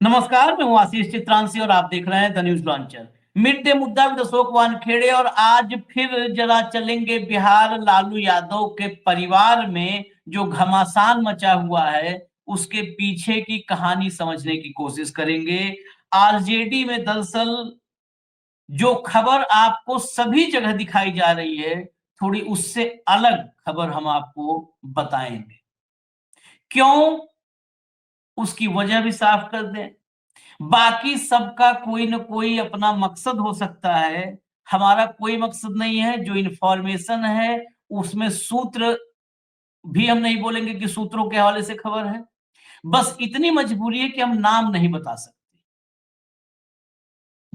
नमस्कार, मैं हूँ आशीष चित्रांशी और आप देख रहे हैं the news launcher. Mid day मुद्दा विद अशोक वानखेड़े। और आज फिर जरा चलेंगे बिहार। लालू यादव के परिवार में जो घमासान मचा हुआ है उसके पीछे की कहानी समझने की कोशिश करेंगे। आरजेडी में दरअसल जो खबर आपको सभी जगह दिखाई जा रही है, थोड़ी उससे अलग खबर हम आपको बताएंगे। क्यों, उसकी वजह भी साफ कर दें। बाकी सबका कोई न कोई अपना मकसद हो सकता है। हमारा कोई मकसद नहीं है। जो इंफॉर्मेशन है उसमें सूत्र भी हम नहीं बोलेंगे कि सूत्रों के हवाले से खबर है। बस इतनी मजबूरी है कि हम नाम नहीं बता सकते।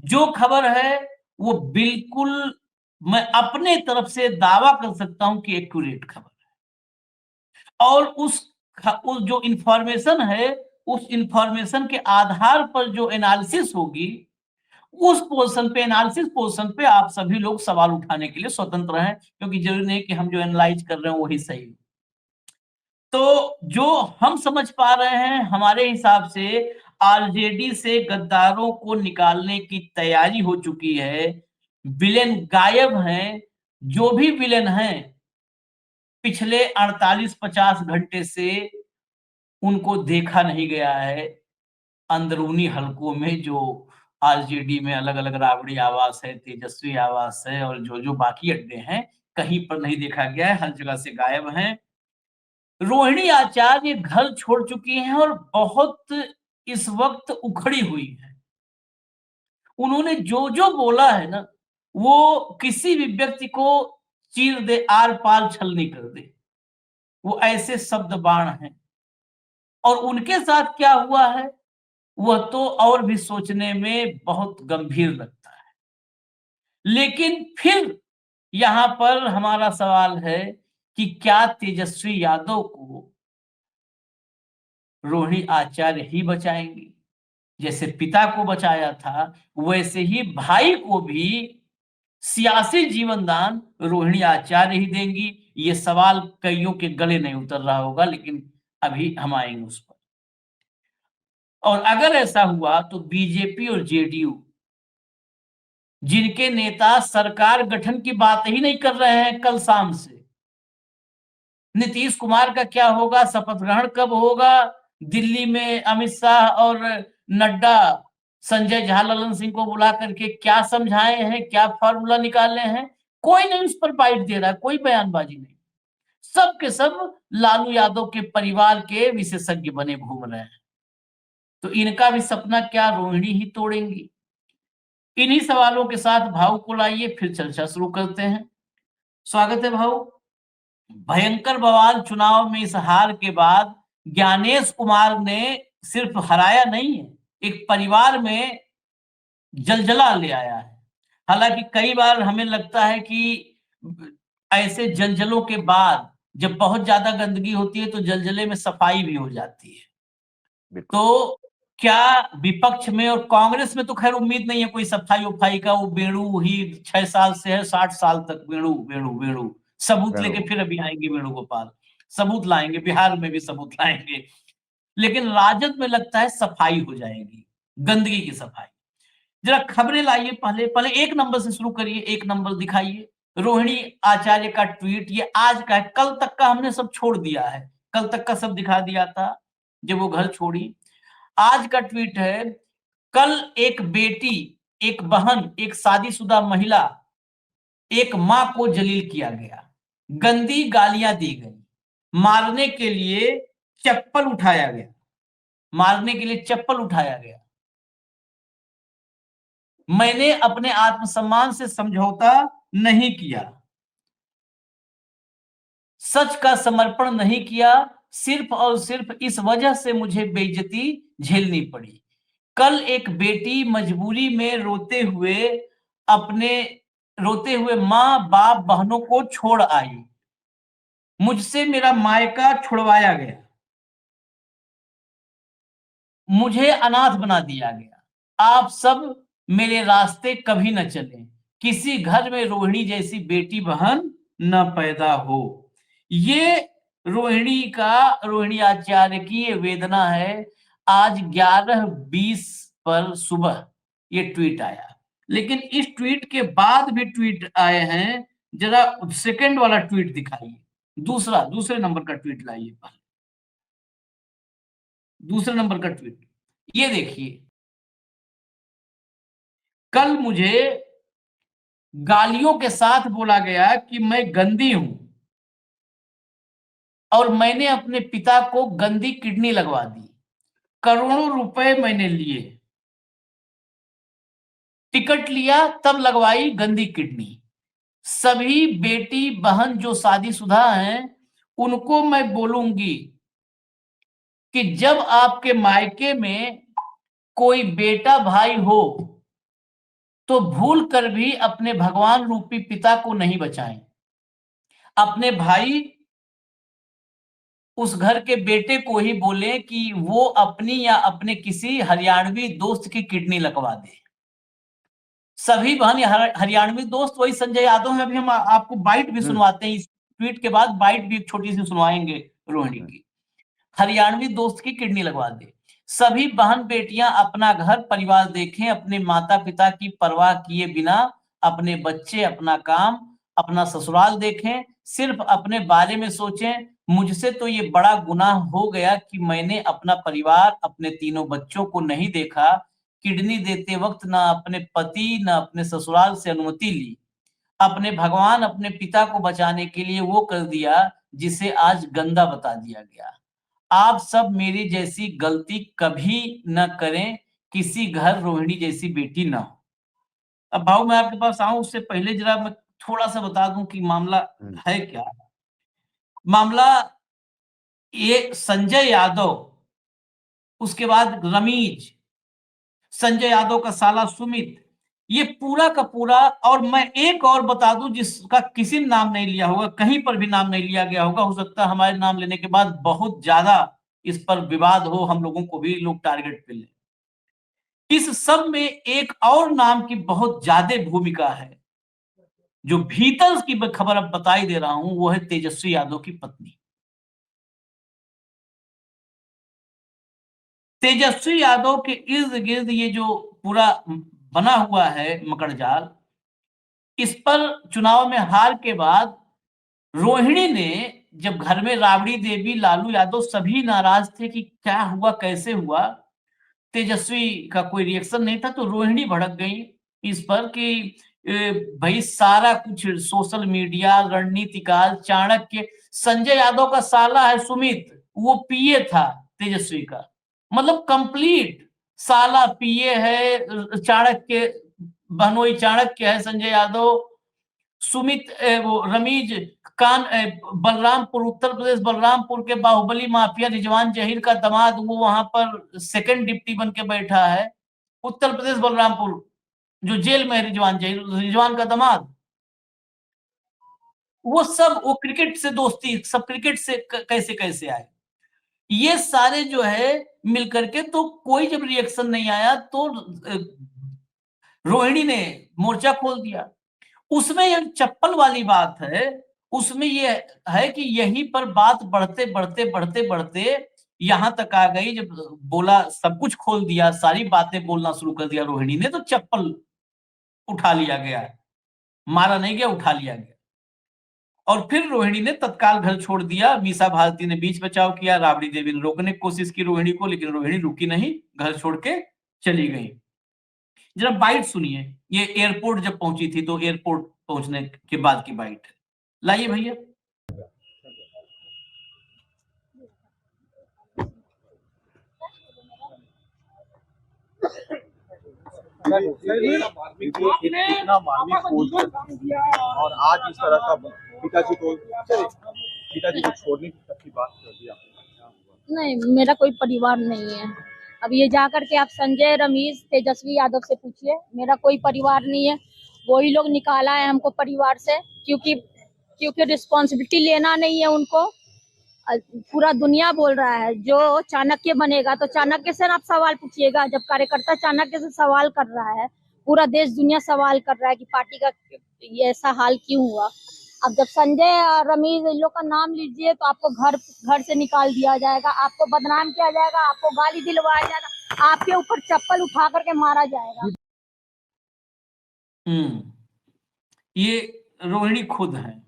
जो खबर है वो बिल्कुल, मैं अपने तरफ से दावा कर सकता हूं कि एक्यूरेट खबर है। और उस जो इंफॉर्मेशन है, उस इंफॉर्मेशन के आधार पर जो एनालिसिस होगी, उस पोर्शन पे, एनालिसिस पोर्शन पे आप सभी लोग सवाल उठाने के लिए स्वतंत्र हैं, क्योंकि जरूरी नहीं कि हम जो एनालाइज कर रहे हैं वही सही। तो जो हम समझ पा रहे हैं, हमारे हिसाब से आरजेडी से गद्दारों को निकालने की तैयारी हो चुकी है। विलेन गायब हैं। जो भी विलेन हैं, पिछले 48-50 घंटे से उनको देखा नहीं गया है। अंदरूनी हलकों में जो आरजेडी में अलग-अलग राबड़ी आवास है, तेजस्वी आवास है और जो-जो बाकी अड्डे हैं, कहीं पर नहीं देखा गया है, हर जगह से गायब हैं। रोहिणी आचार्य घर छोड़ चुकी हैं और बहुत इस वक़्त उखड़ी हुई हैं। उन्होंने जो-जो बोला है ना, वो किसी भी व्यक्ति को चीर दे, आर-पार छलनी कर दे। वो ऐसे शब्द बाण हैं। और उनके साथ क्या हुआ है, वह तो और भी सोचने में बहुत गंभीर लगता है। लेकिन फिर यहाँ पर हमारा सवाल है कि क्या तेजस्वी यादव को रोहिणी आचार्य ही बचाएंगी? जैसे पिता को बचाया था, वैसे ही भाई को भी सियासी जीवन दान रोहिणी आचार्य ही देंगी। ये सवाल कइयों के गले नहीं उतर रहा होगा, लेकिन अभी हम आएंगे उस पर। और अगर ऐसा हुआ तो बीजेपी और जेडीयू, जिनके नेता सरकार गठन की बात ही नहीं कर रहे हैं कल शाम से, नीतीश कुमार का क्या होगा, शपथ ग्रहण कब होगा, दिल्ली में अमित शाह और नड्डा संजय झा, ललन सिंह को बुला करके क्या समझाए हैं, क्या फॉर्मूला निकाले हैं, कोई नहीं उस पर बाइट दे रहा है, कोई बयानबाजी नहीं। सब के सब लालू यादव के परिवार के विशेषज्ञ बने घूम रहे हैं। तो इनका भी सपना क्या रोहिणी ही तोड़ेंगी? इन्हीं सवालों के साथ भाव को लाइए, फिर चर्चा शुरू करते हैं। स्वागत है भाव। भयंकर बवाल चुनाव में इस हार के बाद ज्ञानेश कुमार ने सिर्फ हराया नहीं है, एक परिवार में जलजला ले आया है। हालांकि कई बार हमें लगता है कि ऐसे जलजलों के बाद जब बहुत ज्यादा गंदगी होती है तो जलजले में सफाई भी हो जाती है। बिल्कुल। तो क्या विपक्ष में और कांग्रेस में तो खैर उम्मीद नहीं है कोई सफाई उफाई का, वो बेणु ही 6 साल से है, 60 साल तक बेणु बेणु बेणु। सबूत वेणु। लेके फिर अभी आएंगे वेणुगोपाल, सबूत लाएंगे, बिहार में भी सबूत लाएंगे। लेकिन राजद में लगता है सफाई हो जाएगी, गंदगी की सफाई। जरा खबरें लाइए, पहले पहले एक नंबर से शुरू करिए, एक नंबर दिखाइए। रोहिणी आचार्य का ट्वीट, ये आज का है, कल तक का हमने सब छोड़ दिया है, कल तक का सब दिखा दिया था जब वो घर छोड़ी। आज का ट्वीट है, कल एक बेटी, एक बहन, एक शादीशुदा महिला, एक मां को जलील किया गया, गंदी गालियां दी गई, मारने के लिए चप्पल उठाया गया, मारने के लिए चप्पल उठाया गया। मैंने अपने आत्मसम्मान से समझौता नहीं किया, सच का समर्पण नहीं किया, सिर्फ और सिर्फ इस वजह से मुझे बेइज्जती झेलनी पड़ी। कल एक बेटी मजबूरी में अपने रोते हुए माँ बाप बहनों को छोड़ आई, मुझसे मेरा मायका छुड़वाया गया, मुझे अनाथ बना दिया गया। आप सब मेरे रास्ते कभी न चले, किसी घर में रोहिणी जैसी बेटी बहन न पैदा हो। ये रोहिणी आचार्य की ये वेदना है। आज 11:20 पर सुबह ये ट्वीट आया। लेकिन इस ट्वीट के बाद भी ट्वीट आए हैं, जरा सेकंड वाला ट्वीट दिखाइए। दूसरे नंबर का ट्वीट लाइए पहले। दूसरे नंबर का ट्वीट ये देखिए। कल मुझे गालियों के साथ बोला गया कि मैं गंदी हूं और मैंने अपने पिता को गंदी किडनी लगवा दी। करोड़ों रुपए मैंने लिए, टिकट लिया तब लगवाई गंदी किडनी। सभी बेटी बहन जो शादीशुदा हैं उनको मैं बोलूंगी कि जब आपके मायके में कोई बेटा भाई हो तो भूल कर भी अपने भगवान रूपी पिता को नहीं बचाएं। अपने भाई उस घर के बेटे को ही बोले कि वो अपनी या अपने किसी हरियाणवी दोस्त की किडनी लगवा दे। सभी बहन हरियाणवी दोस्त वही संजय यादव है। अभी हम आपको बाइट भी सुनवाते हैं, इस ट्वीट के बाद बाइट भी एक छोटी सी सुनवाएंगे रोहिणी की। हरियाणवी दोस्त की किडनी लगवा दे। सभी बहन बेटियां अपना घर परिवार देखें, अपने माता पिता की परवाह किए बिना अपने बच्चे, अपना काम, अपना ससुराल देखें, सिर्फ अपने बारे में सोचें। मुझसे तो ये बड़ा गुनाह हो गया कि मैंने अपना परिवार, अपने तीनों बच्चों को नहीं देखा। किडनी देते वक्त ना अपने पति, ना अपने ससुराल से अनुमति ली। अपने भगवान, अपने पिता को बचाने के लिए वो कर दिया जिसे आज गंदा बता दिया गया। आप सब मेरी जैसी गलती कभी न करें, किसी घर रोहिणी जैसी बेटी ना हो। अब भाऊ मैं आपके पास आऊं उससे पहले जरा मैं थोड़ा सा बता दूं कि मामला है क्या। मामला ये संजय यादव, उसके बाद रमीज, संजय यादव का साला सुमित, ये पूरा का पूरा। और मैं एक और बता दूं जिसका किसी ने नाम नहीं लिया होगा, कहीं पर भी नाम नहीं लिया गया होगा, हो सकता है हमारे नाम लेने के बाद बहुत ज्यादा इस पर विवाद हो, हम लोगों को भी लोग टारगेट पे ले। इस सब में एक और नाम की बहुत ज्यादा भूमिका है, जो भीतर की खबर अब बताई दे रहा हूं, वो है तेजस्वी यादव की पत्नी। तेजस्वी यादव के इर्द गिर्द ये जो पूरा बना हुआ है मकड़जाल, इस पर चुनाव में हार के बाद रोहिणी ने, जब घर में राबड़ी देवी, लालू यादव सभी नाराज थे कि क्या हुआ, कैसे हुआ, तेजस्वी का कोई रिएक्शन नहीं था, तो रोहिणी भड़क गई इस पर कि भाई सारा कुछ सोशल मीडिया, रणनीतिकार, चाणक्य, संजय यादव का साला है सुमित, वो पीए था तेजस्वी का, मतलब कंप्लीट साला पीए है। चाणक्य, बहनोई चाणक्य है संजय यादव। सुमित वो रमीज बलरामपुर, उत्तर प्रदेश बलरामपुर के बाहुबली माफिया रिजवान जहीर का दामाद, वो वहां पर सेकंड डिप्टी बन के बैठा है। उत्तर प्रदेश बलरामपुर जो जेल में है, रिजवान जहीर, रिजवान का दामाद। वो सब वो क्रिकेट से दोस्ती, सब क्रिकेट से कैसे कैसे आए, ये सारे जो है मिलकर के। तो कोई जब रिएक्शन नहीं आया तो रोहिणी ने मोर्चा खोल दिया। उसमें ये चप्पल वाली बात है, उसमें ये है कि यहीं पर बात बढ़ते बढ़ते बढ़ते बढ़ते यहां तक आ गई, जब बोला, सब कुछ खोल दिया, सारी बातें बोलना शुरू कर दिया रोहिणी ने, तो चप्पल उठा लिया गया, मारा नहीं गया, उठा लिया गया। और फिर रोहिणी ने तत्काल घर छोड़ दिया। मीसा भारती ने बीच बचाव किया, राबड़ी देवी ने रोकने की कोशिश की रोहिणी को, लेकिन रोहिणी रुकी नहीं, घर छोड़ के चली गई। जरा बाइट सुनिए, ये एयरपोर्ट जब पहुंची थी, तो एयरपोर्ट पहुंचने के बाद की बाइट लाइए भैया। इतना मानवीय और आज इस तरह का पिताजी को छोड़ने की बात कर दिया। नहीं, मेरा कोई परिवार नहीं है। अब ये जाकर के आप संजय, रमीज, तेजस्वी यादव से पूछिए, मेरा कोई परिवार नहीं है। वही लोग निकाला है हमको परिवार से, क्योंकि रिस्पॉन्सिबिलिटी लेना नहीं है उनको। पूरा दुनिया बोल रहा है जो चाणक्य बनेगा, तो चाणक्य से आप सवाल पूछिएगा। जब कार्यकर्ता चाणक्य से सवाल कर रहा है, पूरा देश दुनिया सवाल कर रहा है कि पार्टी का ये ऐसा हाल क्यों हुआ। अब जब संजय और रमीज इन लोग का नाम लीजिए तो आपको घर से निकाल दिया जाएगा, आपको बदनाम किया जाएगा, आपको गाली दिलवाया जाएगा, आपके ऊपर चप्पल उठा करके मारा जाएगा। ये रोहिणी खुद है।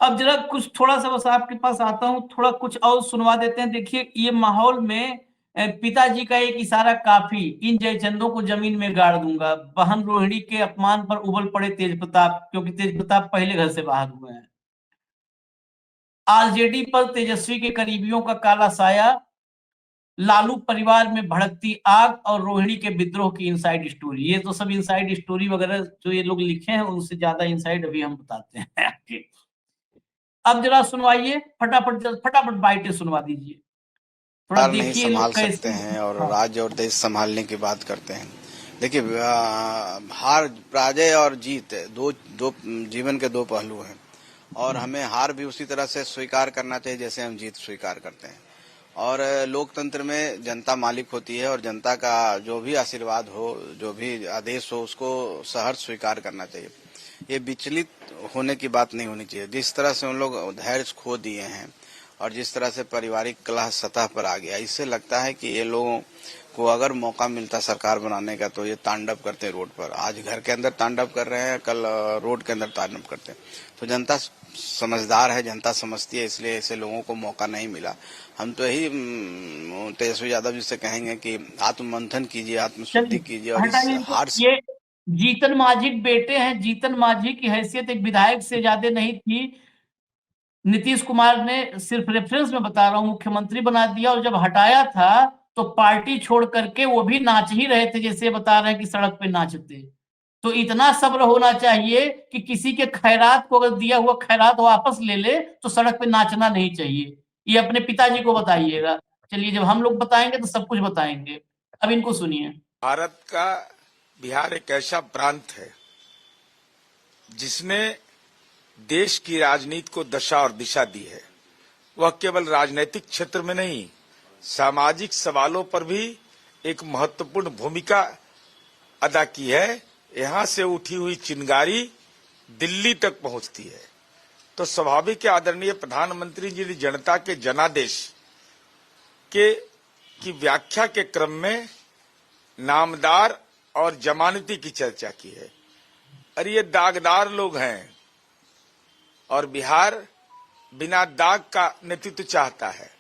अब जरा कुछ थोड़ा सा बस आपके पास आता हूं, थोड़ा कुछ और सुनवा देते हैं। देखिए ये माहौल में पिताजी का एक इशारा काफी, इन जयचंदों को जमीन में गाड़ दूंगा। बहन रोहिणी के अपमान पर उबल पड़े तेज प्रताप, क्योंकि तेज प्रताप पहले घर से बाहर हुए हैं। आरजेडी पर तेजस्वी के करीबियों का काला साया, लालू परिवार में भड़कती आग और रोहिणी के विद्रोह की इनसाइड स्टोरी। ये तो सब इनसाइड स्टोरी वगैरह जो ये लोग लिखे हैं उनसे ज्यादा इनसाइड अभी हम बताते हैं। अब जरा सुनवाइए, फटाफट फटाफट बाइटें सुनवा दीजिए, थोड़ा नहीं देखिए संभाल लोग कैसे। सकते हैं और हाँ। राज्य और देश संभालने की बात करते हैं। देखिए हार, पराजय और जीत दो जीवन के दो पहलू हैं और हमें हार भी उसी तरह से स्वीकार करना चाहिए जैसे हम जीत स्वीकार करते हैं। और लोकतंत्र में जनता मालिक होती है और जनता का जो भी आशीर्वाद हो, जो भी आदेश हो, उसको सहर्ष स्वीकार करना चाहिए। ये विचलित होने की बात नहीं होनी चाहिए। जिस तरह से उन लोग धैर्य खो दिए हैं और जिस तरह से पारिवारिक कलह सतह पर आ गया, इससे लगता है कि ये लोगों को अगर मौका मिलता सरकार बनाने का तो ये तांडव करते रोड पर। आज घर के अंदर तांडव कर रहे हैं, कल रोड के अंदर तांडव करते हैं। तो जनता समझदार है, जनता समझती है, इसलिए ऐसे लोगों को मौका नहीं मिला। हम तो यही तेजस्वी यादव जी से कहेंगे कि आत्ममंथन कीजिए, आत्मशुद्धि कीजिए और इस हार से। ये जीतन मांझी के बेटे हैं, जीतन मांझी की हैसियत एक विधायक से ज्यादा नहीं थी। नीतीश कुमार ने, सिर्फ रेफरेंस में बता रहा हूं, मुख्यमंत्री बना दिया और जब हटाया था तो पार्टी छोड़ करके वो भी नाच ही रहे थे, जैसे बता रहे हैं कि सड़क पे नाचते। तो इतना सब्र होना चाहिए कि किसी के खैरात को अगर दिया हुआ खैरात वापस ले ले तो सड़क पे नाचना नहीं चाहिए। ये अपने पिताजी को बताइएगा। चलिए जब हम लोग बताएंगे तो सब कुछ बताएंगे। अब इनको सुनिए। भारत का बिहार एक ऐसा प्रांत है जिसने देश की राजनीति को दशा और दिशा दी है। वह केवल राजनीतिक क्षेत्र में नहीं, सामाजिक सवालों पर भी एक महत्वपूर्ण भूमिका अदा की है। यहाँ से उठी हुई चिंगारी दिल्ली तक पहुंचती है। तो स्वाभाविक आदरणीय प्रधानमंत्री जी ने जनता के जनादेश की व्याख्या के क्रम में नामदार और जमानती की चर्चा की है। अरे ये दागदार लोग हैं और बिहार बिना दाग का नेतृत्व चाहता है।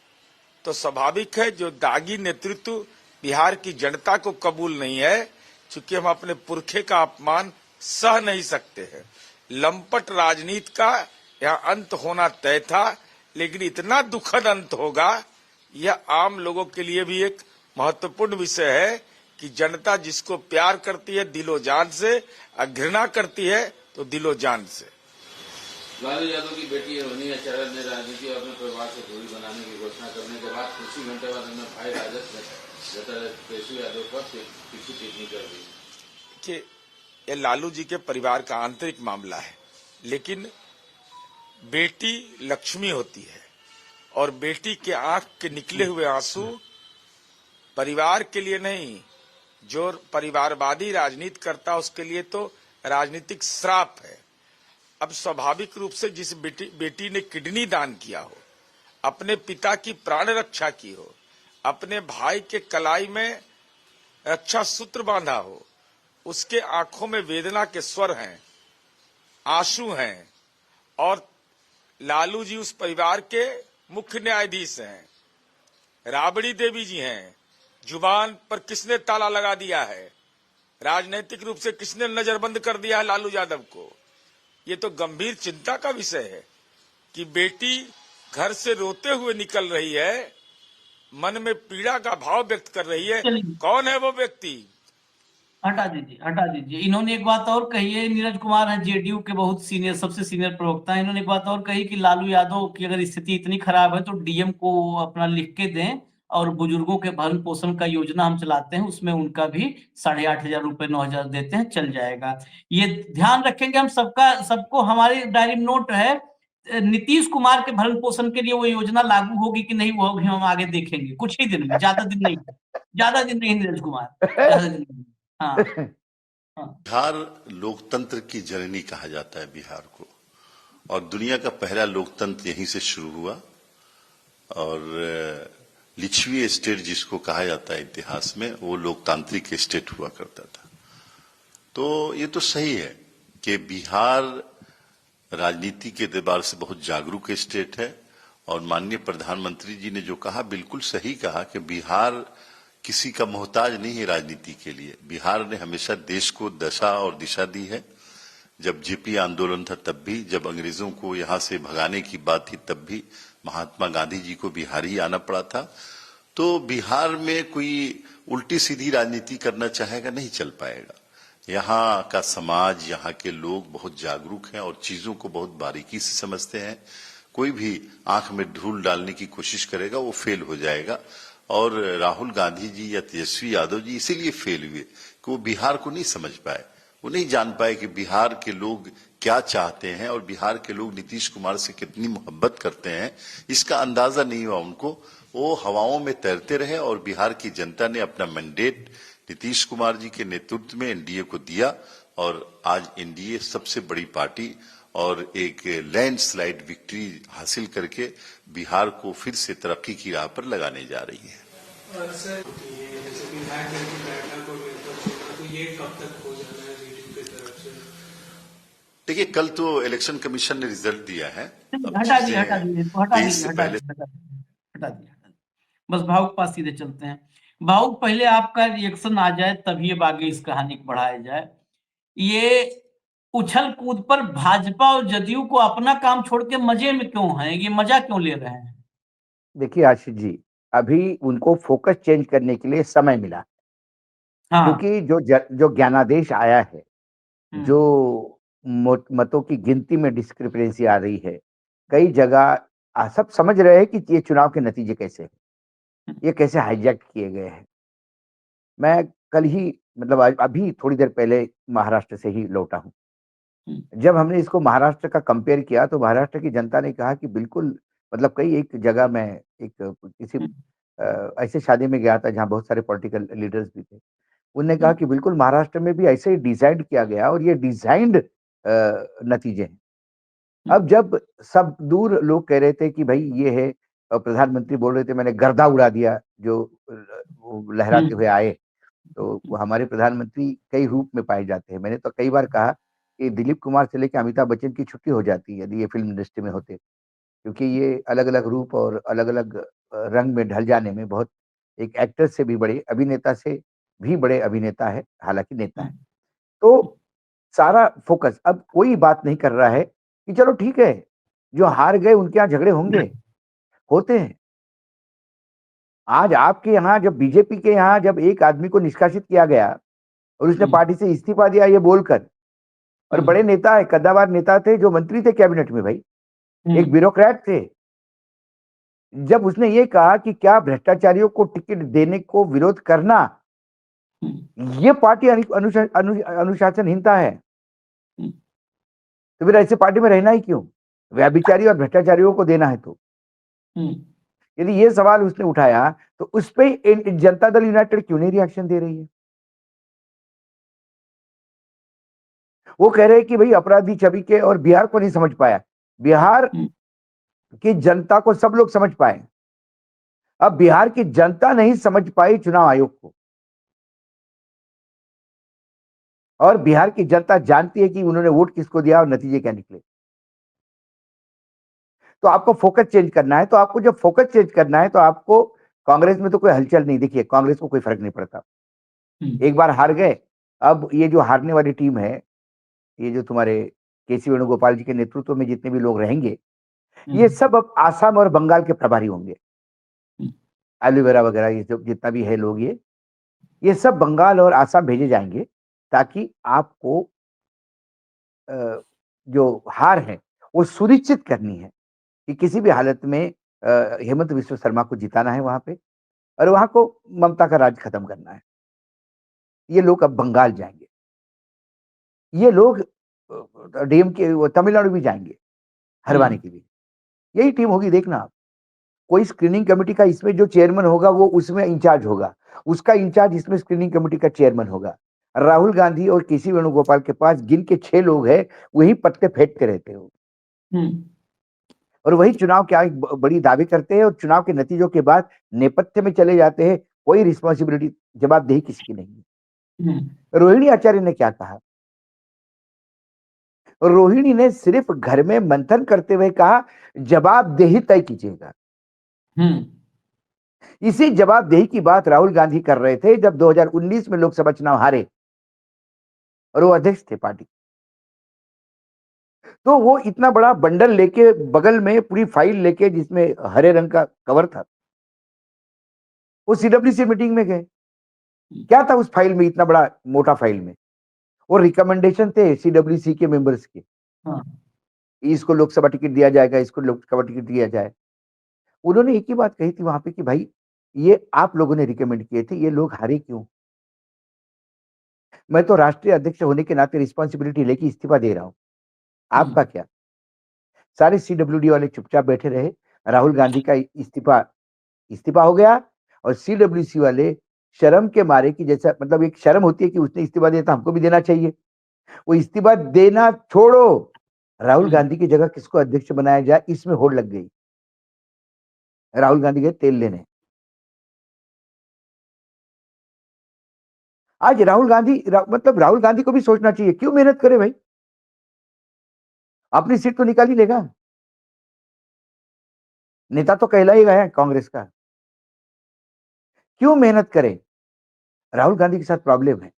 तो स्वाभाविक है जो दागी नेतृत्व बिहार की जनता को कबूल नहीं है, चूंकि हम अपने पुरखे का अपमान सह नहीं सकते हैं। लंपट राजनीति का यह अंत होना तय था, लेकिन इतना दुखद अंत होगा यह आम लोगों के लिए भी एक महत्वपूर्ण विषय है कि जनता जिसको प्यार करती है दिलो जान से और घृणा करती है तो दिलो जान से। लालू यादव की बेटी रोहिणी आचार्य ने राजनीति और अपने परिवार से दूरी बनाने की घोषणा करने के बाद कुछ ही घंटे बाद उन्होंने भाई राजद तेजस्वी यादव पर तीखी टिप्पणी कर दी कि ये लालू जी के परिवार का आंतरिक मामला है, लेकिन बेटी लक्ष्मी होती है और बेटी के आंख के निकले हुए आंसू परिवार के लिए नहीं, जो परिवारवादी राजनीति करता उसके लिए तो राजनीतिक श्राप है। अब स्वाभाविक रूप से जिस बेटी ने किडनी दान किया हो, अपने पिता की प्राण रक्षा की हो, अपने भाई के कलाई में रक्षा सूत्र बांधा हो, उसके आंखों में वेदना के स्वर हैं, आंसू हैं। और लालू जी उस परिवार के मुख्य न्यायाधीश हैं, राबड़ी देवी जी हैं। जुबान पर किसने ताला लगा दिया है, राजनीतिक रूप से किसने नजरबंद कर दिया है लालू यादव को। ये तो गंभीर चिंता का विषय है कि बेटी घर से रोते हुए निकल रही है, मन में पीड़ा का भाव व्यक्त कर रही है। कौन है वो व्यक्ति? हटा दीजिए। इन्होंने एक बात और कही है, नीरज कुमार है जेडीयू के बहुत सीनियर, सबसे सीनियर प्रवक्ता है। इन्होंने एक बात और कही कि लालू यादव की अगर स्थिति इतनी खराब है तो डीएम को अपना लिख के दें और बुजुर्गों के भरण पोषण का योजना हम चलाते हैं, उसमें उनका भी 8,500 रुपए 9,000 देते हैं, चल जाएगा। ये ध्यान रखेंगे हम सबको हमारी डायरी में नोट है। नीतीश कुमार के भरण पोषण के लिए वो योजना लागू होगी कि नहीं वो होगी हम आगे देखेंगे कुछ ही दिन में, ज्यादा दिन नहीं नीरज कुमार, ज्यादा दिन नहीं। हाँ। बिहार लोकतंत्र की जननी कहा जाता है बिहार को, और दुनिया का पहला लोकतंत्र यहीं से शुरू हुआ। और लिच्छवी स्टेट जिसको कहा जाता है इतिहास में, वो लोकतांत्रिक स्टेट हुआ करता था। तो ये तो सही है कि बिहार राजनीति के एतबार से बहुत जागरूक स्टेट है। और माननीय प्रधानमंत्री जी ने जो कहा बिल्कुल सही कहा कि बिहार किसी का मोहताज नहीं है राजनीति के लिए। बिहार ने हमेशा देश को दशा और दिशा दी है। जब जेपी आंदोलन था तब भी, जब अंग्रेजों को यहां से भगाने की बात थी तब भी महात्मा गांधी जी को बिहार ही आना पड़ा था। तो बिहार में कोई उल्टी सीधी राजनीति करना चाहेगा नहीं चल पाएगा। यहाँ का समाज, यहाँ के लोग बहुत जागरूक हैं और चीजों को बहुत बारीकी से समझते हैं। कोई भी आंख में धूल डालने की कोशिश करेगा वो फेल हो जाएगा। और राहुल गांधी जी या तेजस्वी यादव जी इसीलिए फेल हुए कि वो बिहार को नहीं समझ पाए। वो नहीं जान पाए कि बिहार के लोग क्या चाहते हैं और बिहार के लोग नीतीश कुमार से कितनी मोहब्बत करते हैं, इसका अंदाजा नहीं हुआ उनको। वो हवाओं में तैरते रहे और बिहार की जनता ने अपना मैंडेट नीतीश कुमार जी के नेतृत्व में एनडीए को दिया। और आज एनडीए सबसे बड़ी पार्टी और एक लैंडस्लाइड विक्ट्री हासिल करके बिहार को फिर से तरक्की की राह पर लगाने जा रही है। और सर जैसे विधायक दल की बैठक और विपक्ष होगा, तो ये कब तक हो जाना है जेडीयू की तरफ से? देखिए, कल तो इलेक्शन कमीशन ने रिजल्ट दिया है। हटा दीजिए। बस भावुक पास सीधे चलते हैं। भावुक, पहले आपका रिएक्शन आ जाए तभी अब आगे इस कहानी को बढ़ाया जाए। ये उछल कूद पर भाजपा और जदयू को अपना काम छोड़ के मजे में क्यों हैं? ये मजा क्यों ले रहे हैं? देखिए आशीष जी, अभी उनको फोकस चेंज करने के लिए समय मिला। हाँ। क्योंकि जो ज्ञानादेश आया है, जो मतों की गिनती में डिस्क्रिपेंसी आ रही है, कई जगह सब समझ रहे हैं कि ये चुनाव के नतीजे कैसे हैं, ये कैसे हाईजैक किए गए हैं। मैं कल ही मतलब अभी थोड़ी देर पहले महाराष्ट्र से ही लौटा हूँ। जब हमने इसको महाराष्ट्र का कंपेयर किया तो महाराष्ट्र की जनता ने कहा कि बिल्कुल, मतलब कई एक जगह मैं एक किसी ऐसे शादी में गया था जहाँ बहुत सारे पॉलिटिकल लीडर्स भी थे। उन्होंने कहा कि बिल्कुल महाराष्ट्र में भी ऐसे ही डिजाइन किया गया और ये डिजाइंड नतीजे हैं। अब जब सब दूर लोग कह रहे थे कि भाई ये है, प्रधानमंत्री बोल रहे थे मैंने गर्दा उड़ा दिया, जो वो लहराते हुए आए। तो वो हमारे प्रधानमंत्री कई रूप में पाए जाते हैं। मैंने तो कई बार कहा कि दिलीप कुमार से लेकर अमिताभ बच्चन की छुट्टी हो जाती है यदि ये फिल्म इंडस्ट्री में होते, क्योंकि ये अलग-अलग रूप और अलग-अलग रंग में ढल जाने में बहुत, एक एक्टर से भी बड़े, अभिनेता से भी बड़े अभिनेता है, हालाँकि नेता है। तो सारा फोकस अब कोई बात नहीं कर रहा है कि चलो ठीक है, जो हार गए उनके यहाँ झगड़े होंगे, होते हैं। आज आपके यहाँ जब बीजेपी के यहाँ जब एक आदमी को निष्कासित किया गया और उसने पार्टी से इस्तीफा दिया ये बोलकर, और बड़े नेता है, कद्दावर नेता थे जो मंत्री थे कैबिनेट में भाई, एक ब्यूरोक्रेट थे। जब उसने ये कहा कि क्या भ्रष्टाचारियों को टिकट देने को विरोध करना ये पार्टी अनुशासनहीनता है, तो फिर ऐसे पार्टी में रहना ही क्यों? व्यभिचारी और भ्रष्टाचारियों को देना है तो। यदि ये सवाल उसने उठाया तो उस पे जनता दल यूनाइटेड क्यों नहीं रिएक्शन दे रही है? वो कह रहे हैं कि भाई अपराधी छवि के और बिहार को नहीं समझ पाया। बिहार की जनता को सब लोग समझ पाए। अब बिहार की जनता नहीं समझ पाई चुनाव आयोग को, और बिहार की जनता जानती है कि उन्होंने वोट किसको दिया और नतीजे क्या निकले। तो आपको फोकस चेंज करना है, तो आपको जब फोकस चेंज करना है तो आपको कांग्रेस में तो कोई हलचल नहीं, देखिए कांग्रेस को कोई फर्क नहीं पड़ता। एक बार हार गए, अब ये जो हारने वाली टीम है, ये जो तुम्हारे केसी वेणुगोपाल जी के नेतृत्व में जितने भी लोग रहेंगे, ये सब अब आसाम और बंगाल के प्रभारी होंगे। एलोवेरा वगैरह ये सब जितना भी है लोग, ये सब बंगाल और आसाम भेजे जाएंगे ताकि आपको जो हार है वो सुनिश्चित करनी है कि किसी भी हालत में हेमंत विश्व शर्मा को जिताना है वहां पे, और वहां को ममता का राज खत्म करना है। ये लोग अब बंगाल जाएंगे, ये लोग डीएमके तमिलनाडु भी जाएंगे हरवाने के लिए। यही टीम होगी, देखना आप। कोई स्क्रीनिंग कमेटी का इसमें जो चेयरमैन होगा वो उसमें इंचार्ज होगा, उसका इंचार्ज इसमें स्क्रीनिंग कमेटी का चेयरमैन होगा। राहुल गांधी और केसी वेणुगोपाल के पास गिन के 6 लोग हैं, वही पत्ते फेंटते रहते हो। हम्म, और वही चुनाव क्या एक बड़ी दावे करते हैं और चुनाव के नतीजों के बाद नेपथ्य में चले जाते हैं। कोई रिस्पॉन्सिबिलिटी, जवाबदेही किसी की नहीं है। रोहिणी आचार्य ने क्या कहा? रोहिणी ने सिर्फ घर में मंथन करते हुए कहा, जवाबदेही तय कीजिएगा। इसी जवाबदेही की बात राहुल गांधी कर रहे थे जब 2019 में लोकसभा चुनाव हारे और वो अध्यक्ष थे पार्टी। तो वो इतना बड़ा बंडल लेके बगल में पूरी फाइल लेके जिसमें हरे रंग का कवर था, वो सीडब्ल्यूसी मीटिंग में गए। क्या था उस फाइल में, इतना बड़ा मोटा फाइल में? वो रिकमेंडेशन थे सीडब्ल्यूसी के मेंबर्स के, हाँ, इसको लोकसभा टिकट दिया जाएगा, इसको लोकसभा टिकट दिया जाए। उन्होंने एक ही बात कही थी वहां पे कि भाई ये आप लोगों ने रिकमेंड किए थे, ये लोग हारे क्यों? मैं तो राष्ट्रीय अध्यक्ष होने के नाते रिस्पॉन्सिबिलिटी लेके इस्तीफा दे रहा हूं, आपका क्या? सारे सीडब्ल्यूडी वाले चुपचाप बैठे रहे। राहुल गांधी का इस्तीफा इस्तीफा हो गया और सीडब्ल्यूसी वाले शर्म के मारे कि जैसा मतलब एक शर्म होती है कि उसने इस्तीफा दिया तो हमको भी देना चाहिए, वो इस्तीफा देना छोड़ो, राहुल गांधी की जगह किसको अध्यक्ष बनाया जाए इसमें होड़ लग गई। राहुल गांधी गए तेल लेने। आज मतलब राहुल गांधी को भी सोचना चाहिए, क्यों मेहनत करे भाई, अपनी सीट तो निकाल ही लेगा, नेता तो कहलाएगा है कांग्रेस का, क्यों मेहनत करे? राहुल गांधी के साथ प्रॉब्लम है।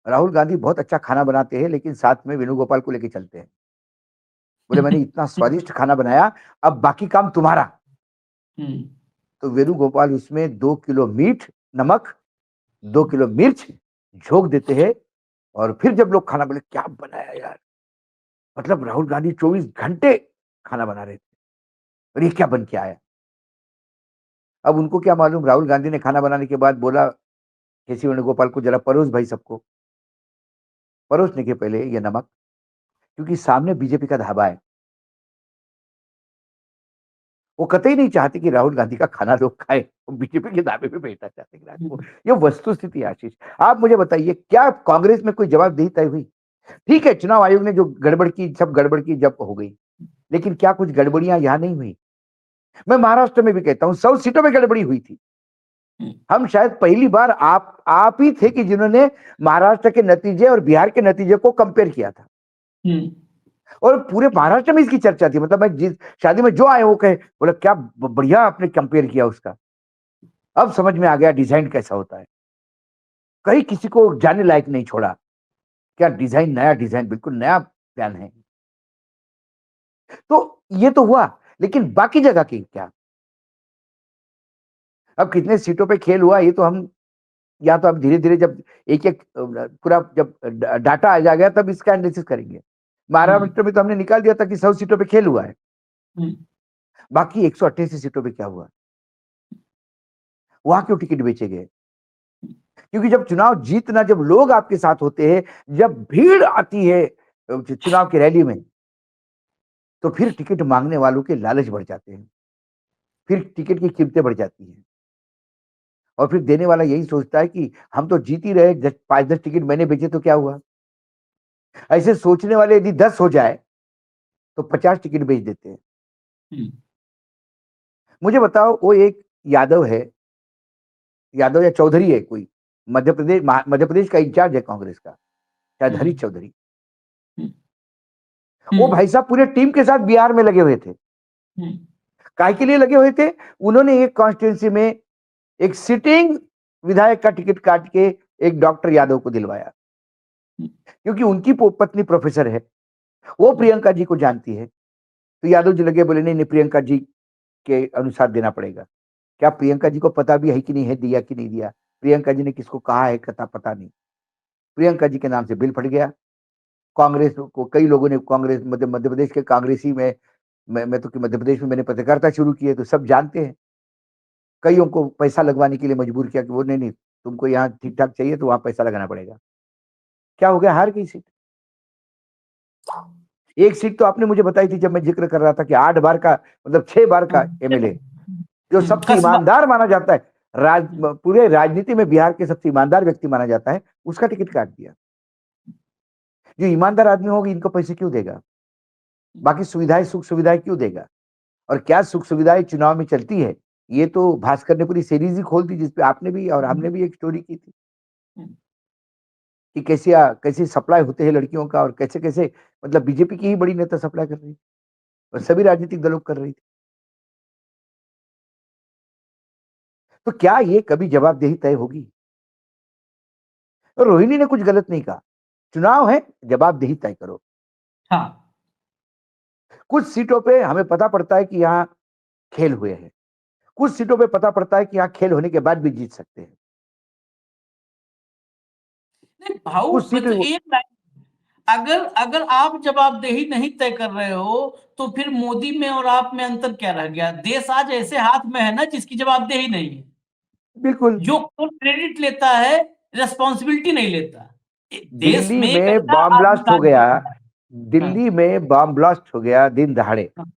राहुल गांधी बहुत अच्छा खाना बनाते हैं लेकिन साथ में वेणुगोपाल को लेके चलते हैं। बोले मैंने इतना स्वादिष्ट खाना बनाया, अब बाकी काम तुम्हारा। तो वेणुगोपाल उसमें 2 किलो मीठ नमक, 2 किलो मिर्च झोंक देते हैं और फिर जब लोग खाना बोले क्या बनाया यार, मतलब राहुल गांधी 24 घंटे खाना बना रहे थे और ये क्या बन के आया। अब उनको क्या मालूम, राहुल गांधी ने खाना बनाने के बाद बोला केसी वेणुगोपाल को, जरा परोस भाई सबको। परोसने के पहले ये नमक, क्योंकि सामने बीजेपी का ढाबा है, वो कतई नहीं चाहते कि राहुल गांधी का खाना लोग खाए, वो बीजेपी के ढाबे पे बैठना चाहते हैं। ये वस्तु स्थिति आशीष, आप मुझे बताइए क्या कांग्रेस में कोई जवाबदेही तय हुई? ठीक है, चुनाव आयोग ने जो गड़बड़ की, सब गड़बड़ की जब हो गई, लेकिन क्या कुछ गड़बड़ियां यहां नहीं हुई? मैं महाराष्ट्र में भी कहता हूं 100 सीटों में गड़बड़ी हुई थी। हम शायद पहली बार आप ही थे कि जिन्होंने महाराष्ट्र के नतीजे और बिहार के नतीजे को कंपेयर किया था और पूरे महाराष्ट्र में इसकी चर्चा थी। मतलब मैं जिस शादी में जो आए वो कहे, बोला क्या बढ़िया आपने कंपेयर किया उसका, अब समझ में आ गया डिजाइन कैसा होता है। कहीं किसी को जाने लायक नहीं छोड़ा, क्या डिजाइन, नया डिजाइन, बिल्कुल नया प्लान है। तो ये तो हुआ, लेकिन बाकी जगह की क्या? अब कितने सीटों पे खेल हुआ ये तो हम, या तो अब धीरे धीरे जब एक एक पूरा जब डाटा आ जाएगा तब इसका एनालिसिस करेंगे। महाराष्ट्र में तो हमने निकाल दिया था कि 100 सीटों पे खेल हुआ है, बाकी 188 सीटों पे क्या हुआ, वहां क्यों टिकट बेचे गए? क्योंकि जब चुनाव जीतना, जब लोग आपके साथ होते हैं, जब भीड़ आती है चुनाव की रैली में, तो फिर टिकट मांगने वालों के लालच बढ़ जाते हैं, फिर टिकट की कीमतें बढ़ जाती हैं और फिर देने वाला यही सोचता है कि हम तो जीत ही रहे, 5-10 टिकट मैंने बेचे तो क्या हुआ। ऐसे सोचने वाले यदि 10 हो जाए तो 50 टिकट बेच देते हैं। मुझे बताओ, वो एक यादव है, यादव या चौधरी है कोई, मध्य प्रदेश का इंचार्ज है कांग्रेस का, शायद हरीश चौधरी। वो भाई साहब पूरे टीम के साथ बिहार में लगे हुए थे। काय के लिए लगे हुए थे? उन्होंने एक कॉन्स्टिट्यूंसी में एक सिटिंग विधायक का टिकट काट के एक डॉक्टर यादव को दिलवाया, क्योंकि उनकी पत्नी प्रोफेसर है, वो प्रियंका जी को जानती है। तो यादव जी लगे, बोले नहीं नहीं, प्रियंका जी के अनुसार देना पड़ेगा। क्या प्रियंका जी को पता भी है कि नहीं है दिया कि नहीं दिया? प्रियंका जी ने किसको कहा है पता नहीं। प्रियंका जी के नाम से बिल फट गया। कांग्रेस को कई लोगों ने, कांग्रेस मध्य प्रदेश के कांग्रेसी में, मैं तो मध्य प्रदेश में मैंने पत्रकारिता शुरू की है तो सब जानते हैं, कईयों को पैसा लगवाने के लिए मजबूर किया कि वो नहीं नहीं, तुमको यहाँ ठीक ठाक चाहिए तो वहां पैसा लगाना पड़ेगा। क्या हो गया, हार गई सीट। एक सीट तो आपने मुझे बताई थी जब मैं जिक्र कर रहा था कि 8 बार का, मतलब 6 बार का एमएलए, जो सबसे ईमानदार माना जाता है, पूरे राजनीति में बिहार के सबसे ईमानदार व्यक्ति माना जाता है, उसका टिकट काट दिया। जो ईमानदार आदमी होगी इनको पैसे क्यों देगा? बाकी सुविधाएं, सुख सुविधाएं क्यों देगा? और क्या सुख सुविधाएं चुनाव में चलती है? ये तो भास्कर ने पूरी सीरीज ही खोल दी, जिसपे आपने भी और हमने भी एक स्टोरी की थी कि कैसे सप्लाई होते हैं लड़कियों का, और कैसे-कैसे मतलब बीजेपी की ही बड़ी नेता सप्लाई कर रही थी और सभी राजनीतिक दलों को कर रही थी। तो क्या ये कभी जवाबदेही तय होगी? और रोहिणी ने कुछ गलत नहीं कहा। चुनाव है, जवाबदेही तय करो। हाँ, कुछ सीटों पे हमें पता पड़ता है कि यहाँ खेल हुए हैं। कुछ सीटों पे पता पड़ता है कि यहाँ खेल होने के बाद भी जीत सकते हैं। नहीं भाऊ, कुछ मैं सीट तो एक लाइन, अगर अगर आप जवाबदेही नहीं तय कर रहे हो तो फिर मोदी में और आप में अंतर क्या रह गया? देश आज ऐसे हाथ में है ना जिसकी जवाबदेही नहीं है। बिल्कुल। जो क्रेडिट लेता है, रिस्पॉन्सिबिलिटी नहीं लेता। देश दिल्ली में एक में ऐसा बॉम्ब आदमी ब्लास्ट हो था गया। हाँ, दिल्ली में बॉम्ब ब्लास्ट हो गया दिन दहाड़े। हाँ,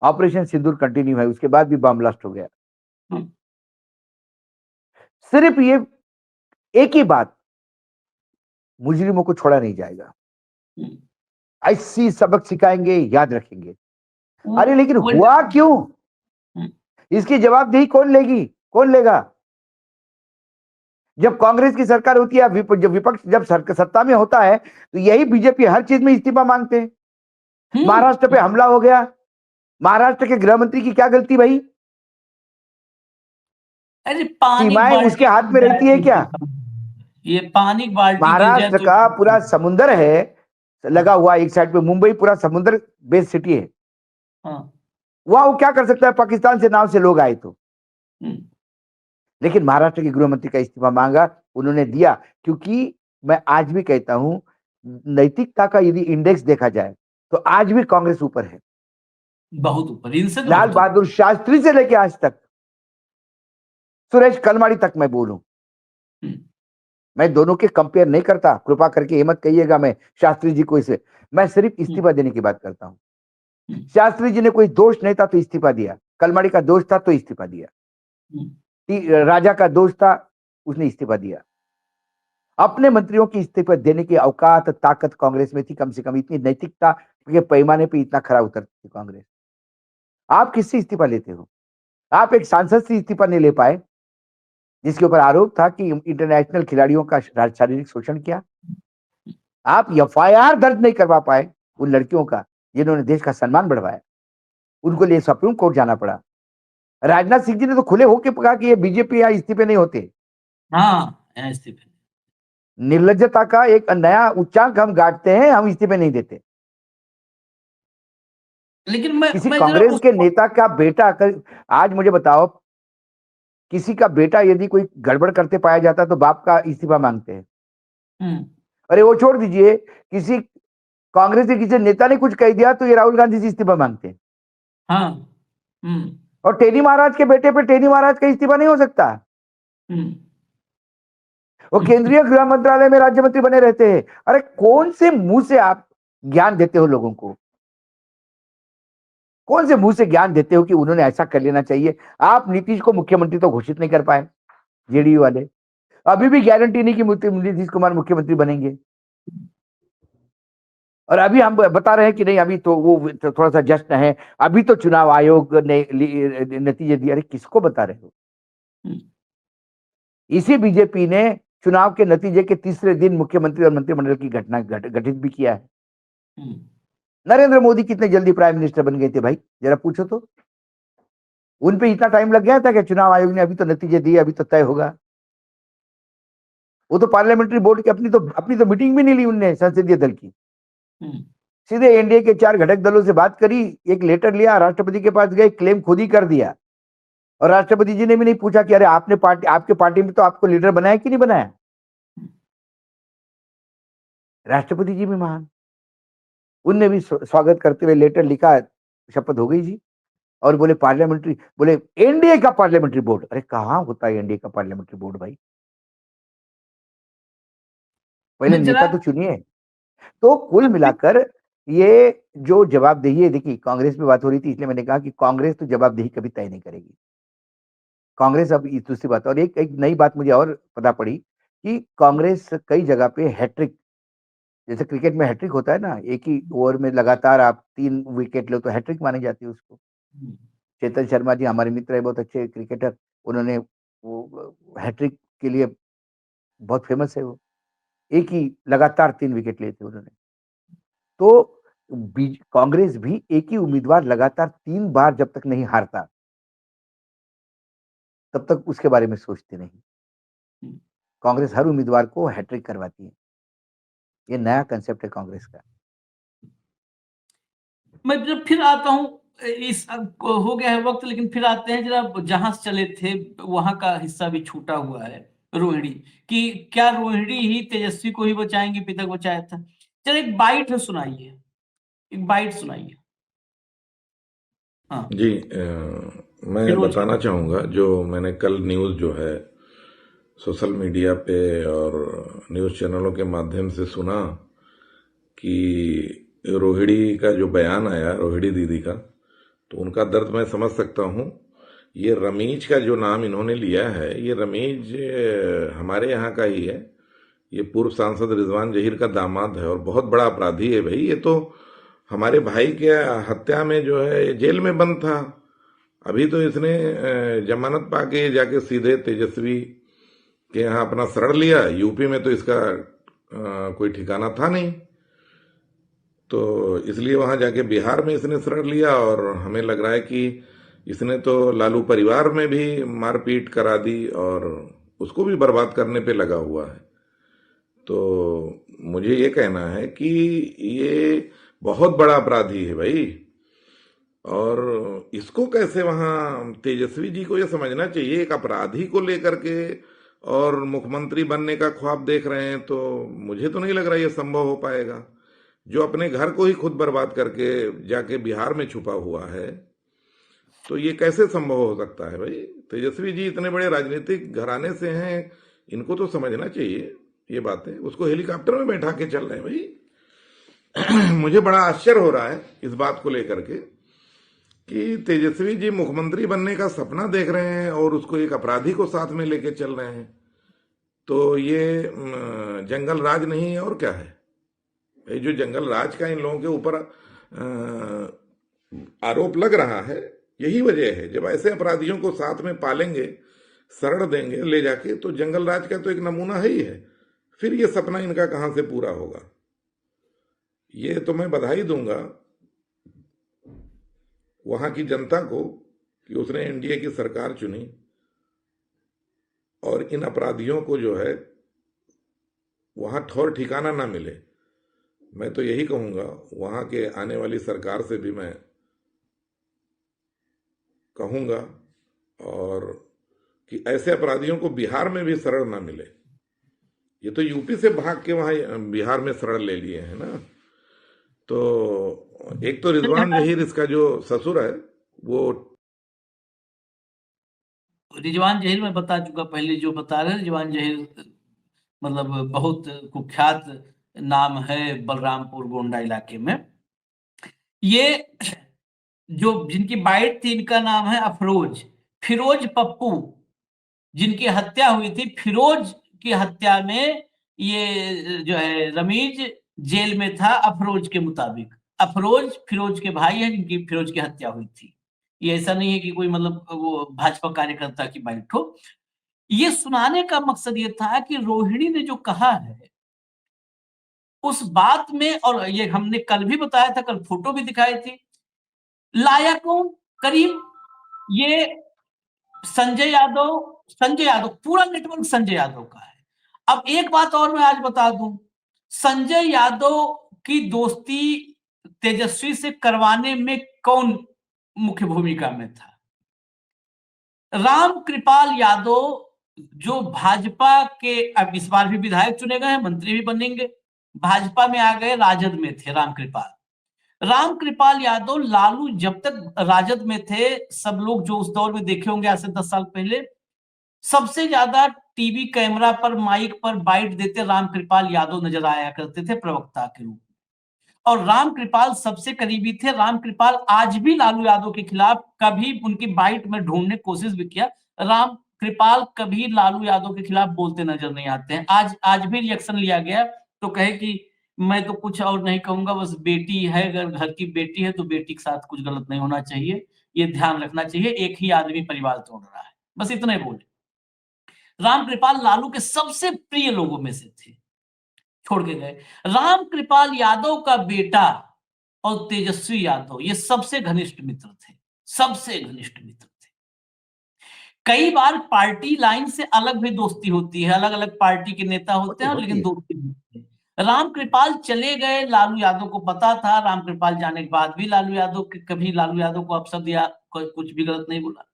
ऑपरेशन सिंदूर कंटिन्यू है, उसके बाद भी बॉम्ब ब्लास्ट हो गया। हाँ, सिर्फ ये एक ही बात, मुजरिमों को छोड़ा नहीं जाएगा। हम्म। ऐसी सबक सिखाएंगे, याद रखेंगे। अरे लेकिन वो हुआ क्यों? हम्म, इसकी जवाबदेही कौन लेगी? कौन लेगा? जब कांग्रेस की सरकार होती है, जब विपक्ष जब सत्ता में होता है, तो यही बीजेपी हर चीज में इस्तीफा मांगते हैं। महाराष्ट्र पे हमला हो गया, महाराष्ट्र के गृह मंत्री की क्या गलती भाई? अरे पानी की सीमाएं बाल्टी उसके हाथ गिर में जाए रहती है क्या? तो ये पानी की बाल्टी गिर जाए महाराष्ट्र तो का पूरा समुंदर है लगा हुआ, एक साइड पे मुंबई पूरा समुंदर बेस्ड सिटी है। हाँ, वहां वो क्या कर सकता है? पाकिस्तान से नाव से लोग आए तो। हम्म, लेकिन महाराष्ट्र के गृह मंत्री का इस्तीफा मांगा, उन्होंने दिया, क्योंकि मैं आज भी कहता हूं, नैतिकता का यदि इंडेक्स देखा जाए तो आज भी कांग्रेस ऊपर है। बहुत ऊपर, इनसे तो लाल बहुत बहादुर शास्त्री से लेके आज तक, सुरेश कलमाड़ी तक मैं बोलूं, ऊपर। मैं दोनों के कंपेयर नहीं करता, कृपा करके ये मत कहिएगा मैं शास्त्री जी को इसे, मैं सिर्फ इस्तीफा देने की बात करता हूं। शास्त्री जी ने कोई दोष नहीं था तो इस्तीफा दिया, कलमाड़ी का दोष था तो इस्तीफा दिया, राजा का दोष था, उसने इस्तीफा दिया। अपने मंत्रियों की इस्तीफा देने की औकात ताकत कांग्रेस में थी, कम से कम इतनी नैतिकता के पैमाने पे इतना खरा उतरती थी कांग्रेस। आप किससे इस्तीफा लेते हो? आप एक सांसद से इस्तीफा नहीं ले पाए, जिसके ऊपर आरोप था कि इंटरनेशनल खिलाड़ियों का शारीरिक शोषण किया। आप एफआईआर दर्ज नहीं करवा पाए उन लड़कियों का जिन्होंने देश का सम्मान बढ़वाया, उनको लिए सुप्रीम कोर्ट जाना पड़ा। राजनाथ सिंह जी ने तो खुले होकर कहा कि ये बीजेपी या इस्तीफे नहीं होते। हाँ, इस्तीफे। निर्लज्जता का एक नया उच्चांक हम गाड़ते हैं, हम इस्तीफे नहीं देते। लेकिन किसी मैं जरा कांग्रेस उस के नेता का बेटा आज मुझे बताओ, किसी का बेटा यदि कोई गड़बड़ करते पाया जाता तो बाप का इस्तीफा मांगते हैं। हम्म, अरे वो छोड़ दीजिए, किसी कांग्रेस के किसी नेता ने कुछ कह दिया तो ये राहुल गांधी से इस्तीफा मांगते हैं। हाँ, हम्म, और टेनी महाराज के बेटे पे टेनी महाराज का इस्तीफा नहीं हो सकता। हम्म, वो केंद्रीय गृह मंत्रालय में राज्य मंत्री बने रहते हैं। अरे कौन से मुंह से आप ज्ञान देते हो लोगों को? कौन से मुंह से ज्ञान देते हो कि उन्होंने ऐसा कर लेना चाहिए? आप नीतीश को मुख्यमंत्री तो घोषित नहीं कर पाए, जेडीयू वाले। अभी भी गारंटी नहीं कि नीतीश कुमार मुख्यमंत्री बनेंगे। और अभी हम बता रहे हैं कि नहीं, अभी तो वो थोड़ा सा जश्न है, अभी तो चुनाव आयोग ने नतीजे दिए। अरे किसको बता रहे हो? इसी बीजेपी ने चुनाव के नतीजे के तीसरे दिन मुख्यमंत्री और मंत्रिमंडल की घटना गठित भी किया है। नरेंद्र मोदी कितने जल्दी प्राइम मिनिस्टर बन गए थे भाई, जरा पूछो तो। उन पे इतना टाइम लग गया था कि चुनाव आयोग ने अभी तो नतीजे दिए, अभी तो तय होगा। वो तो पार्लियामेंट्री बोर्ड की अपनी तो मीटिंग भी नहीं ली उनने, संसदीय दल की। सीधे एनडीए के 4 घटक दलों से बात करी, एक लेटर लिया, राष्ट्रपति के पास गए, क्लेम खुद ही कर दिया। और राष्ट्रपति जी ने भी नहीं पूछा कि अरे आपके पार्टी में तो आपको लीडर बनाया कि नहीं बनाया। राष्ट्रपति जी भी महान, उनने भी स्वागत करते हुए लेटर लिखा, शपथ हो गई जी। और बोले पार्लियामेंट्री, बोले एनडीए का पार्लियामेंट्री बोर्ड। अरे कहां होता है एनडीए का पार्लियामेंट्री बोर्ड भाई? पहले मैं जरा नेता तो चुनिए। तो कुल मिलाकर ये जो जवाबदेही है, देखिए कांग्रेस में बात हो रही थी, इसलिए मैंने कहा कि कांग्रेस तो जवाबदेही कभी तय नहीं करेगी। कांग्रेस अब दूसरी बात, और एक नई बात मुझे और पता पड़ी कि कांग्रेस कई जगह पे हैट्रिक जैसे क्रिकेट में हैट्रिक होता है ना, एक ही ओवर में लगातार आप 3 विकेट लो तो हैट्रिक मानी जाती है उसको। चेतन शर्मा जी हमारे मित्र है, बहुत अच्छे क्रिकेटर, उन्होंने वो हैट्रिक के लिए बहुत फेमस है वो। एक ही लगातार 3 विकेट लिए थे उन्होंने। तो कांग्रेस भी एक ही उम्मीदवार लगातार 3 बार जब तक नहीं हारता, तब तक उसके बारे में सोचती नहीं। कांग्रेस हर उम्मीदवार को हैट्रिक करवाती है। ये नया कंसेप्ट है कांग्रेस का। मैं जब फिर आता हूँ, इस हो गया है वक्त, लेकिन फिर आते हैं जरा जहां से चले थे वहां का हिस्सा भी छूटा हुआ है, रोहिणी। कि क्या रोहिणी ही तेजस्वी को ही बचाएंगे, पिता को बचाया था। चलो एक बाइट है, सुनाइए, एक बाइट सुनाइए। हाँ जी, मैं फिरोज। बताना चाहूँगा, जो मैंने कल न्यूज़ जो है सोशल मीडिया पे और न्यूज़ चैनलों के माध्यम से सुना कि रोहिणी का जो बयान आया, रोहिणी दीदी का, तो उनका दर्द मैं समझ सकता हूँ। ये रमीज का जो नाम इन्होंने लिया है, ये रमीज हमारे यहाँ का ही है। ये पूर्व सांसद रिजवान जहीर का दामाद है और बहुत बड़ा अपराधी है भाई। ये तो हमारे भाई के हत्या में जो है जेल में बंद था। अभी तो इसने जमानत पाके जाके सीधे तेजस्वी के यहाँ अपना शरण लिया। यूपी में तो इसका कोई ठिकाना था नहीं, तो इसलिए वहां जाके बिहार में इसने शरण लिया। और हमें लग रहा है कि इसने तो लालू परिवार में भी मारपीट करा दी और उसको भी बर्बाद करने पे लगा हुआ है। तो मुझे ये कहना है कि ये बहुत बड़ा अपराधी है भाई। और इसको कैसे वहां तेजस्वी जी को ये समझना चाहिए, एक अपराधी को लेकर के और मुख्यमंत्री बनने का ख्वाब देख रहे हैं, तो मुझे तो नहीं लग रहा ये संभव हो पाएगा। जो अपने घर को ही खुद बर्बाद करके जाके बिहार में छुपा हुआ है, तो ये कैसे संभव हो सकता है भाई। तेजस्वी जी इतने बड़े राजनीतिक घराने से हैं, इनको तो समझना चाहिए ये बातें। उसको हेलीकॉप्टर में बैठा के चल रहे हैं भाई। मुझे बड़ा आश्चर्य हो रहा है इस बात को लेकर के कि तेजस्वी जी मुख्यमंत्री बनने का सपना देख रहे हैं और उसको एक अपराधी को साथ में लेके चल रहे हैं। तो ये जंगल राज नहीं है और क्या है भाई। जो जंगल राज का इन लोगों के ऊपर आरोप लग रहा है, यही वजह है। जब ऐसे अपराधियों को साथ में पालेंगे, शरण देंगे ले जाके, तो जंगल राज का तो एक नमूना है ही है। फिर ये सपना इनका कहां से पूरा होगा। ये तो मैं बधाई दूंगा वहां की जनता को कि उसने एनडीए की सरकार चुनी और इन अपराधियों को जो है वहां ठौर ठिकाना ना मिले। मैं तो यही कहूंगा वहां के आने वाली सरकार से भी मैं कहूंगा और कि ऐसे अपराधियों को बिहार में भी शरण ना मिले। ये तो यूपी से भाग के वहां बिहार में शरण ले लिए हैं ना। तो एक तो रिजवान जहीर इसका जो ससुर है, वो रिजवान जहीर मैं बता चुका पहले, जो बता रहे रिजवान जहीर मतलब बहुत कुख्यात नाम है बलरामपुर गोंडा इलाके में। ये जो जिनकी बाइट थी, इनका नाम है अफरोज, फिरोज पप्पू, जिनकी हत्या हुई थी। फिरोज की हत्या में ये जो है रमीज जेल में था अफरोज के मुताबिक। अफरोज फिरोज के भाई है जिनकी फिरोज की हत्या हुई थी। ये ऐसा नहीं है कि कोई मतलब वो भाजपा कार्यकर्ता की बाइट हो। ये सुनाने का मकसद ये था कि रोहिणी ने जो कहा है उस बात में, और ये हमने कल भी बताया था, कल फोटो भी दिखाई थी, लाया कौन? करीब ये संजय यादव, पूरा नेटवर्क संजय यादव का है। अब एक बात और मैं आज बता दूं, संजय यादव की दोस्ती तेजस्वी से करवाने में कौन मुख्य भूमिका में था? राम कृपाल यादव, जो भाजपा के अब इस बार भी विधायक चुने गए हैं, मंत्री भी बनेंगे, भाजपा में आ गए, राजद में थे राम कृपाल यादव। लालू जब तक राजद में थे, सब लोग जो उस दौर में देखे होंगे आज से 10 साल पहले, सबसे ज्यादा टीवी कैमरा पर, माइक पर बाइट देते राम कृपाल यादव नजर आया करते थे प्रवक्ता के रूप में। और राम कृपाल सबसे करीबी थे। राम कृपाल आज भी लालू यादव के खिलाफ कभी उनकी बाइट में ढूंढने की कोशिश भी किया, राम कृपाल कभी लालू यादव के खिलाफ बोलते नजर नहीं आते हैं। आज भी रिएक्शन लिया गया तो कहे कि मैं तो कुछ और नहीं कहूंगा, बस बेटी है, अगर घर की बेटी है तो बेटी के साथ कुछ गलत नहीं होना चाहिए, ये ध्यान रखना चाहिए। एक ही आदमी परिवार तोड़ रहा है, बस इतने बोले। रामकृपाल लालू के सबसे प्रिय लोगों में से थे, छोड़ के गए। रामकृपाल यादव का बेटा और तेजस्वी यादव ये सबसे घनिष्ठ मित्र थे, सबसे घनिष्ठ मित्र थे। कई बार पार्टी लाइन से अलग भी दोस्ती होती है, अलग अलग पार्टी के नेता होते हैं, लेकिन दोस्ती होती है। रामकृपाल चले गए, लालू यादव को पता था। रामकृपाल जाने के बाद भी लालू यादव कभी लालू यादव को अपशब्द या कुछ भी गलत नहीं बोला।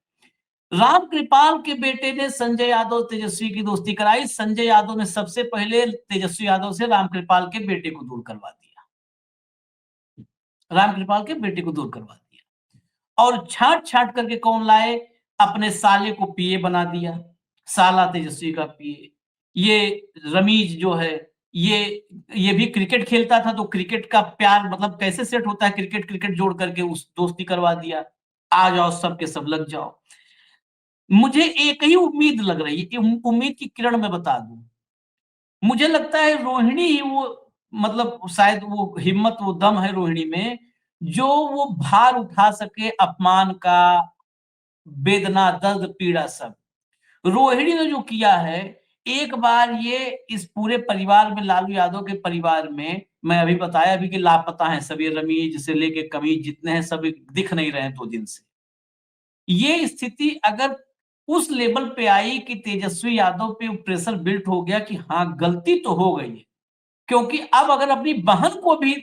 रामकृपाल के बेटे ने संजय यादव तेजस्वी की दोस्ती कराई। संजय यादव ने सबसे पहले तेजस्वी यादव से रामकृपाल के बेटे को दूर करवा दिया, रामकृपाल के बेटे को दूर करवा दिया। और छाट छाट करके कौन लाए? अपने साले को पीए बना दिया, साला तेजस्वी का पीए। ये रमीज जो है, ये भी क्रिकेट खेलता था, तो क्रिकेट का प्यार मतलब कैसे सेट होता है, क्रिकेट क्रिकेट जोड़ करके उस दोस्ती करवा दिया। आ जाओ सब के सब लग जाओ। मुझे एक ही उम्मीद लग रही है, उम्मीद की किरण में बता दूं, मुझे लगता है रोहिणी ही वो, मतलब शायद वो हिम्मत, वो दम है रोहिणी में, जो वो भार उठा सके अपमान का, वेदना, दर्द, पीड़ा सब। रोहिणी ने जो किया है, एक बार ये इस पूरे परिवार में, लालू यादव के परिवार में, मैं अभी बताया भी कि लापता है सब, ये रमीज से लेके कमीज जितने हैं सब दिख नहीं रहे हैं 2 दिन से। ये स्थिति अगर उस लेवल पे आई कि तेजस्वी यादव पे प्रेशर बिल्ट हो गया कि हाँ गलती तो हो गई है, क्योंकि अब अगर अपनी बहन को भी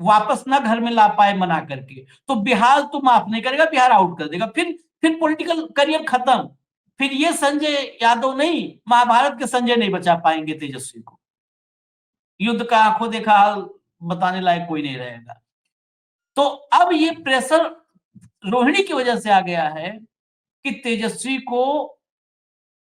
वापस ना घर में ला पाए मना करके, तो बिहार तो माफ नहीं करेगा, बिहार आउट कर देगा, फिर पॉलिटिकल करियर खत्म। फिर ये संजय यादव नहीं, महाभारत के संजय नहीं बचा पाएंगे तेजस्वी को। युद्ध का आंखों देखा हाल बताने लायक कोई नहीं रहेगा। तो अब ये प्रेशर रोहिणी की वजह से आ गया है कि तेजस्वी को